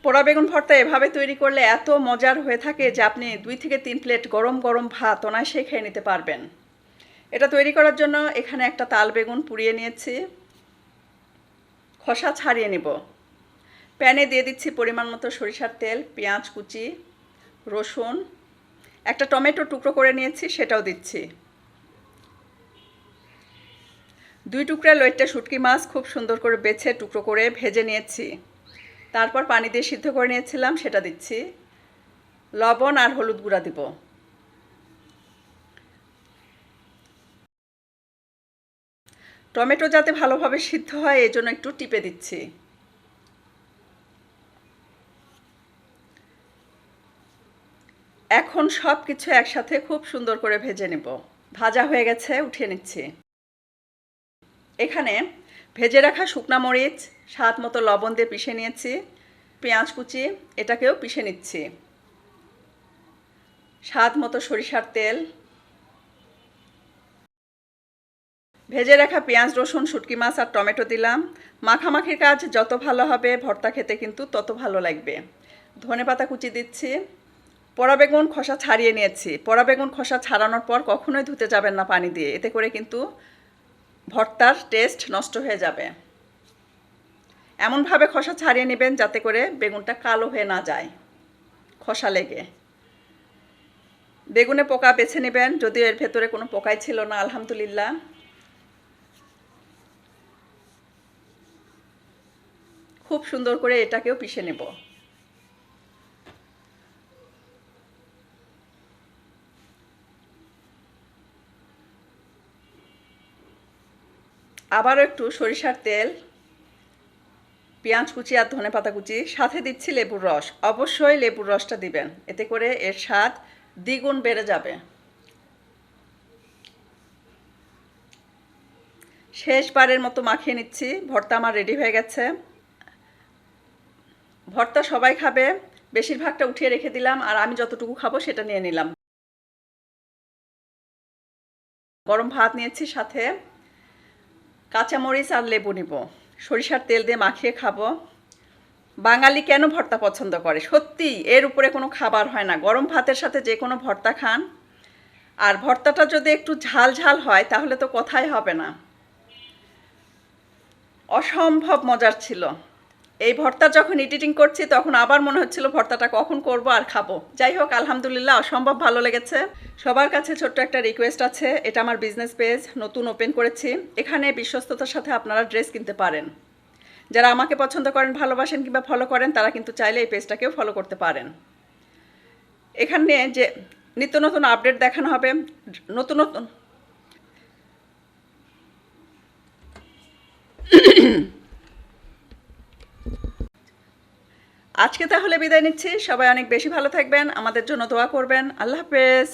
পোড়া বেগুন ভর্তা এভাবে তৈরি করলে এত মজার হয়ে থাকে যে আপনি 2 থেকে 3 প্লেট গরম গরম ভাত অনায়াসে খেয়ে নিতে পারবেন। এটা তৈরি করার জন্য এখানে একটা তাল বেগুন পুড়িয়ে নিয়েছি, খোসা ছাড়িয়ে নেব। প্যানে দিয়ে দিচ্ছি পরিমাণ মতো সরিষার তেল, পেঁয়াজ কুচি, রসুন, একটা টমেটো টুকরো করে নিয়েছি সেটাও দিচ্ছি। 2 টুকরা লইট্টা শুটকি মাছ খুব সুন্দর করে বেছে টুকরো করে ভেজে নিয়েছি। তারপর পানি দিয়ে সিদ্ধ করে নিয়েছিলাম সেটা দিচ্ছি। লবণ আর হলুদ গুঁড়া দিব। টমেটো যাতে ভালোভাবে সিদ্ধ হয় এই জন্য একটু টিপে দিচ্ছি। এখন সব কিছু একসাথে খুব সুন্দর করে ভেজে নেব। ভাজা হয়ে গেছে, উঠিয়ে নিচ্ছি। এখানে ভেজে রাখা শুকনা মরিচ স্বাদ মতো লবণ দিয়ে পিষে নিয়েছি, পেঁয়াজ কুচি এটাকেও পিষে নিচ্ছি, স্বাদ মতো সরিষার তেল, ভেজে রাখা পেঁয়াজ রসুন শুটকি মাছ আর টমেটো দিলাম। মাখামাখির কাজ যত ভালো হবে ভর্তা খেতে কিন্তু তত ভালো লাগবে। ধনেপাতা কুচি দিচ্ছি। পোড়া বেগুন খোসা ছাড়িয়ে নিয়েছি। পোড়া বেগুন খোসা ছাড়ানোর পর কখনোই ধুতে যাবেন না পানি দিয়ে, এতে করে কিন্তু ভর্তার টেস্ট নষ্ট হয়ে যাবে। এমনভাবে খোসা ছাড়িয়ে নেবেন যাতে করে বেগুনটা কালো হয়ে না যায় খোসা লেগে। বেগুনে পোকা বেছে নেবেন, যদিও এর ভেতরে কোনো পোকাই ছিল না আলহামদুলিল্লাহ। খুব সুন্দর করে এটাকেও পিষে নেব। আবারও একটু সরিষার তেল, পেঁয়াজ কুচি আর ধনেপাতা কুচি, সাথে দিচ্ছি লেবুর রস। অবশ্যই লেবুর রসটা দিবেন, এতে করে এর স্বাদ দ্বিগুণ বেড়ে যাবে। শেষবারের মতো মাখিয়ে নিচ্ছি। ভর্তা আমার রেডি হয়ে গেছে। ভর্তা সবাই খাবে, বেশিরভাগটা উঠিয়ে রেখে দিলাম, আর আমি যতটুকু খাবো সেটা নিয়ে নিলাম। গরম ভাত নিয়েছি, সাথে কাঁচামরিচ আর লেবু নিব। সরিষার তেল দিয়ে মাখিয়ে খাবো। বাঙালি কেন ভর্তা পছন্দ করে, সত্যি এর উপরে কোনো খাবার হয় না। গরম ভাতের সাথে যে কোনো ভর্তা খান, আর ভর্তাটা যদি একটু ঝাল ঝাল হয় তাহলে তো কথাই হবে না। অসম্ভব মজার ছিল। এই ভর্তা যখন এডিটিং করছি তখন আবার মনে হচ্ছিল ভর্তাটা কখন করব আর খাবো। যাই হোক, আলহামদুলিল্লাহ অসম্ভব ভালো লেগেছে। সবার কাছে ছোট্ট একটা রিকোয়েস্ট আছে, এটা আমার বিজনেস পেজ, নতুন ওপেন করেছি। এখানে বিশ্বস্ততার সাথে আপনারা ড্রেস কিনতে পারেন। যারা আমাকে পছন্দ করেন, ভালোবাসেন কিংবা ফলো করেন, তারা কিন্তু চাইলে এই পেজটাকেও ফলো করতে পারেন। এখানে যে নিত্য নতুন আপডেট দেখানো হবে, নতুন নতুন আজকে তাহলে বিদায় নিচ্ছি। সবাই অনেক বেশি ভালো থাকবেন, আমাদের জন্য দোয়া করবেন। আল্লাহ হাফেজ।